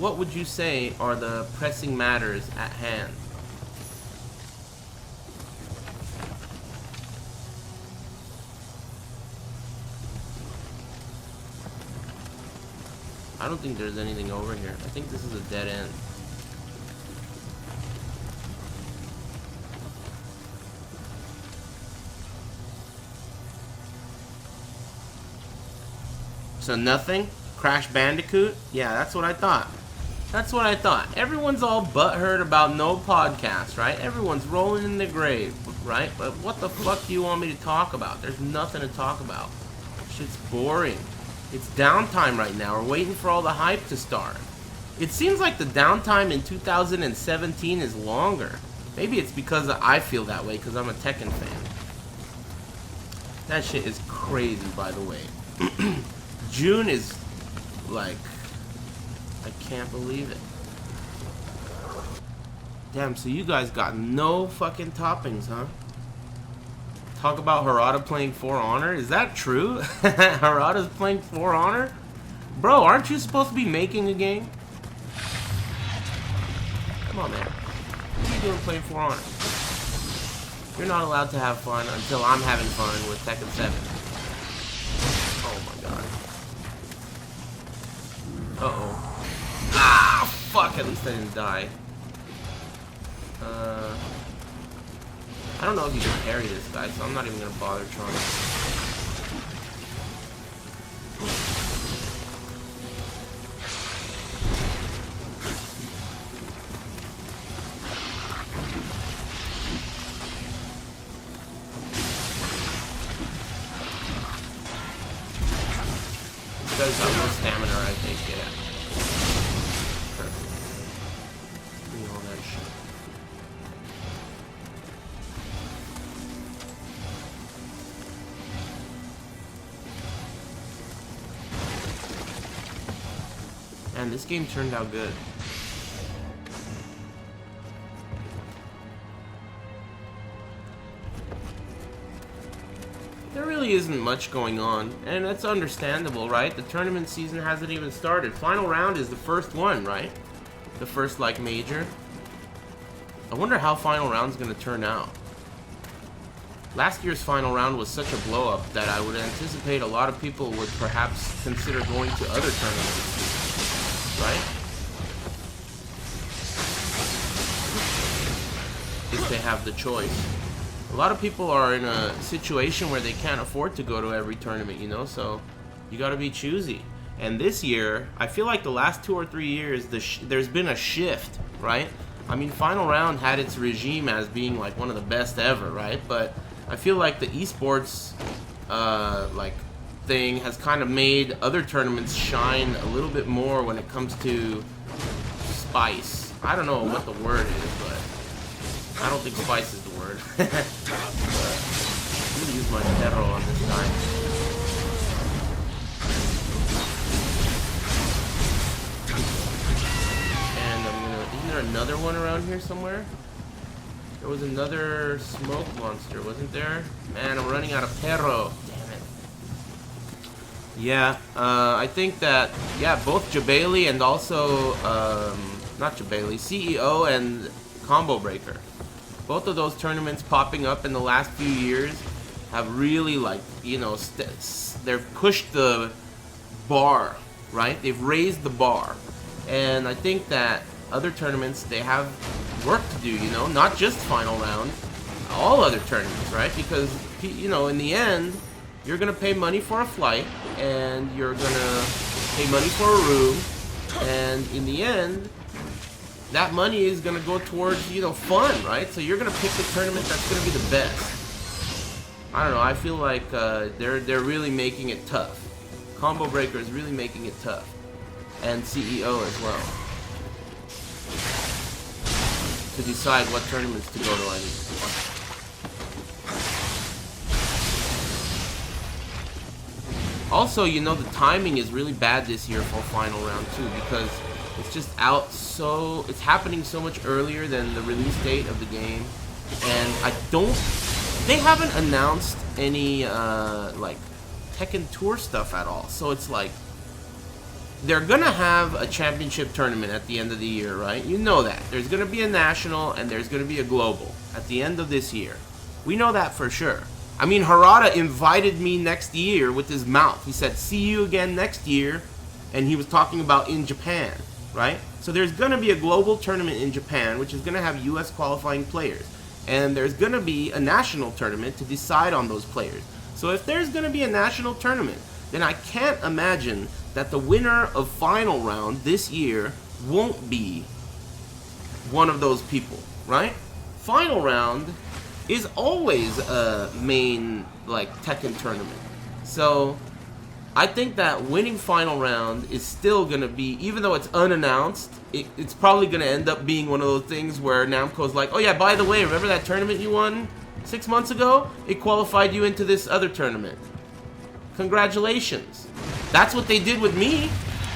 what would you say are the pressing matters at hand? I don't think there's anything over here. I think this is a dead end. So nothing? Crash Bandicoot? Yeah, that's what I thought. That's what I thought. Everyone's all butthurt about no podcast, right? Everyone's rolling in the grave, right? But what the fuck do you want me to talk about? There's nothing to talk about. Shit's boring. It's downtime right now. We're waiting for all the hype to start. It seems like the downtime in 2017 is longer. Maybe it's because I feel that way because I'm a Tekken fan. That shit is crazy, by the way. June is like, I can't believe it. Damn, so you guys got no fucking toppings, huh? Talk about Harada playing For Honor? Is that true? Harada's playing For Honor? Bro, aren't you supposed to be making a game? Come on, man. What are you doing playing For Honor? You're not allowed to have fun until I'm having fun with Tekken 7. Oh my god. Uh-oh. Ah, fuck, at least I didn't die. I don't know if you can parry this guy, so I'm not even gonna bother trying. This guy's got no stamina, I think, yeah. Perfect. Give me all that shit. Man, this game turned out good. There really isn't much going on, and that's understandable, right? The tournament season hasn't even started. Final round is the first one, right? The first, like, major. I wonder how final round's gonna turn out. Last year's final round was such a blow-up that I would anticipate a lot of people would perhaps consider going to other tournaments. Right? If they have the choice. A lot of people are in a situation where they can't afford to go to every tournament, you know, so you gotta be choosy. And this year, I feel like the last 2 or 3 years, there's been a shift, right? I mean, Final Round had its regime as being like one of the best ever, right? But I feel like the esports, like, thing has kind of made other tournaments shine a little bit more when it comes to spice. I don't know what the word is, but I don't think spice is the word. But I'm gonna use my Puddle on this guy. And I'm gonna... Isn't there another one around here somewhere? There was another smoke monster, wasn't there? Man, I'm running out of perro. Yeah, I think that, yeah, both Jabali and also, not Jabali, CEO and Combo Breaker. Both of those tournaments popping up in the last few years have really, like, you know, they've pushed the bar, right? They've raised the bar. And I think that other tournaments, they have work to do, you know, not just Final Round, all other tournaments, right? Because, you know, in the end, you're gonna pay money for a flight, and you're gonna pay money for a room, and in the end, that money is gonna go towards, you know, fun, right? So you're gonna pick the tournament that's gonna be the best. I don't know, I feel like they're really making it tough. Combo Breaker is really making it tough. And CEO as well. To decide what tournaments to go to, I mean. Also, you know, the timing is really bad this year for Final Round 2 because it's just out so... It's happening so much earlier than the release date of the game. And I don't... They haven't announced any, like, Tekken Tour stuff at all. So it's like... they're gonna have a championship tournament at the end of the year, right? You know that. There's gonna be a national and there's gonna be a global at the end of this year. We know that for sure. I mean, Harada invited me next year with his mouth. He said, see you again next year. And he was talking about in Japan, right? So there's gonna be a global tournament in Japan, which is gonna have US qualifying players. And there's gonna be a national tournament to decide on those players. So if there's gonna be a national tournament, then I can't imagine that the winner of final round this year won't be one of those people, right? Final round is always a main, like, Tekken tournament. So I think that winning final round is still going to be, even though it's unannounced, it's probably going to end up being one of those things where Namco's like, oh yeah, by the way, remember that tournament you won 6 months ago? It qualified you into this other tournament. Congratulations. That's what they did with me.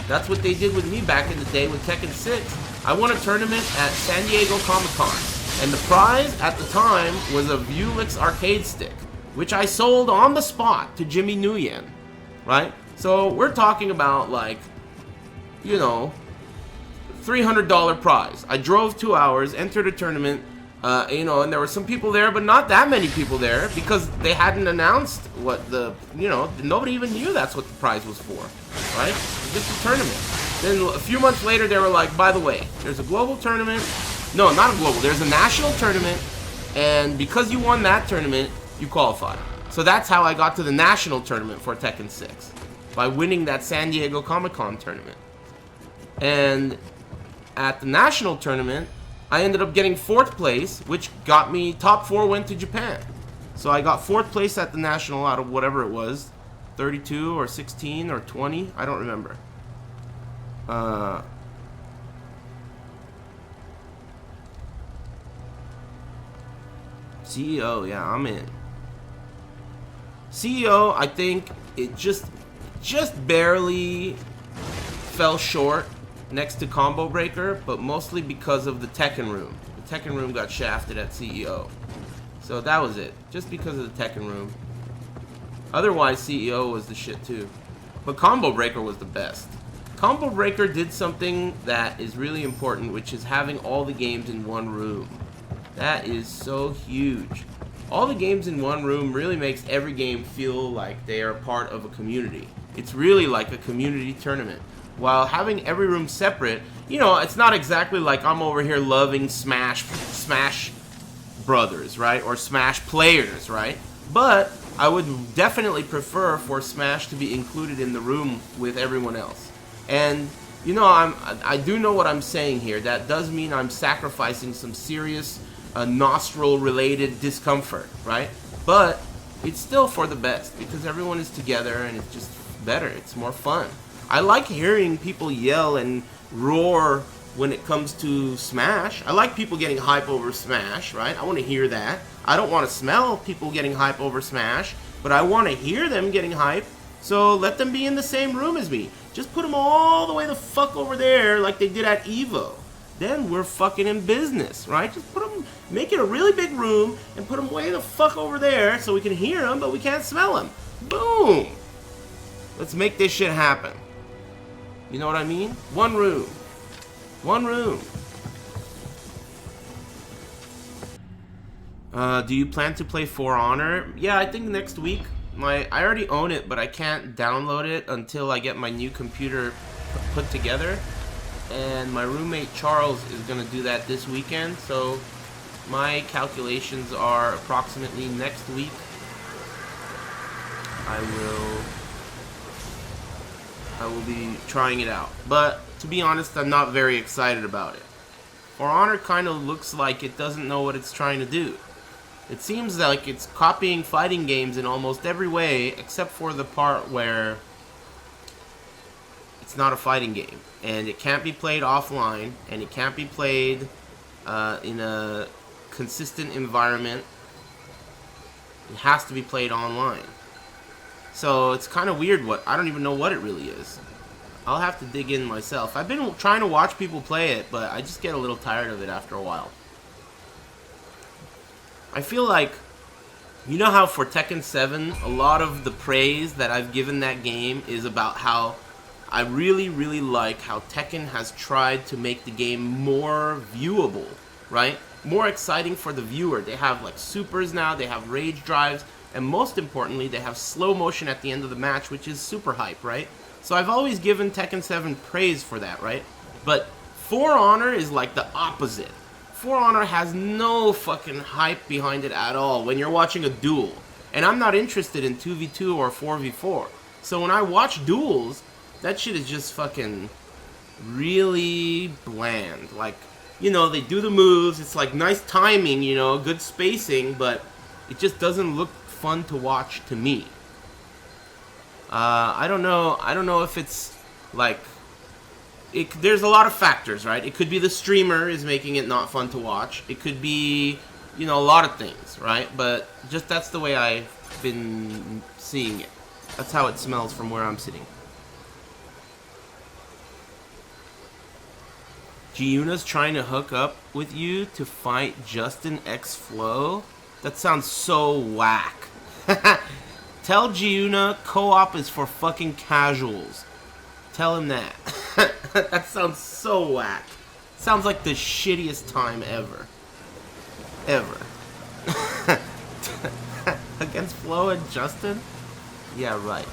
That's what they did with me back in the day with Tekken 6. I won a tournament at San Diego Comic-Con, and the prize at the time was a Vuelix arcade stick, which I sold on the spot to Jimmy Nguyen, right? So we're talking about, like, you know, $300 prize. I drove 2 hours, entered a tournament, you know, and there were some people there, but not that many people there because they hadn't announced what the, you know, nobody even knew that's what the prize was for, right? Just a tournament. Then a few months later, they were like, by the way, there's a global tournament. No, not a global. There's a national tournament, and because you won that tournament, you qualified. So that's how I got to the national tournament for Tekken 6, by winning that San Diego Comic-Con tournament. And at the national tournament, I ended up getting 4th place, which got me top 4 went to Japan. So I got 4th place at the national out of whatever it was, 32 or 16 or 20, I don't remember. CEO, yeah, I'm in. CEO, I think it just barely fell short next to Combo Breaker, but mostly because of the Tekken Room. The Tekken Room got shafted at CEO. So that was it. Just because of the Tekken Room. Otherwise, CEO was the shit too. But Combo Breaker was the best. Combo Breaker did something that is really important, which is having all the games in one room. That is so huge. All the games in one room really makes every game feel like they are part of a community. It's really like a community tournament. While having every room separate, you know, it's not exactly like I'm over here loving Smash Brothers, right? Or Smash players, right? But I would definitely prefer for Smash to be included in the room with everyone else. And, you know, I do know what I'm saying here. That does mean I'm sacrificing some serious nostril-related discomfort, right? But it's still for the best because everyone is together and it's just better. It's more fun. I like hearing people yell and roar when it comes to Smash. I like people getting hype over Smash, right? I want to hear that. I don't want to smell people getting hype over Smash, but I want to hear them getting hype, so let them be in the same room as me. Just put them all the way the fuck over there like they did at EVO. Then we're fucking in business, right? Just put them, make it a really big room and put them way the fuck over there so we can hear them, but we can't smell them. Boom! Let's make this shit happen. You know what I mean? One room. One room. Do you plan to play For Honor? Yeah, I think next week. I already own it, but I can't download it until I get my new computer put together. And my roommate Charles is going to do that this weekend, so my calculations are approximately next week I will be trying it out. But to be honest, I'm not very excited about it. For Honor kind of looks like it doesn't know what it's trying to do. It seems like it's copying fighting games in almost every way, except for the part where it's not a fighting game. And it can't be played offline, and it can't be played in a consistent environment. It has to be played online. So it's kind of weird. I don't even know what it really is. I'll have to dig in myself. I've been trying to watch people play it, but I just get a little tired of it after a while. I feel like, you know how for Tekken 7, a lot of the praise that I've given that game is about how I really, really like how Tekken has tried to make the game more viewable, right? More exciting for the viewer. They have like supers now, they have rage drives, and most importantly, they have slow motion at the end of the match, which is super hype, right? So I've always given Tekken 7 praise for that, right? But For Honor is like the opposite. For Honor has no fucking hype behind it at all when you're watching a duel. And I'm not interested in 2v2 or 4v4. So when I watch duels, that shit is just fucking really bland. Like, you know, they do the moves, it's like nice timing, you know, good spacing, but it just doesn't look fun to watch to me. I don't know if it's like, there's a lot of factors, right? It could be the streamer is making it not fun to watch. It could be, you know, a lot of things, right? But just that's the way I've been seeing it. That's how it smells from where I'm sitting. Giuna's trying to hook up with you to fight Justin X Flow? That sounds so whack. Tell Giuna co-op is for fucking casuals. Tell him that. That sounds so whack. Sounds like the shittiest time ever. Ever. Against Flo and Justin? Yeah, right.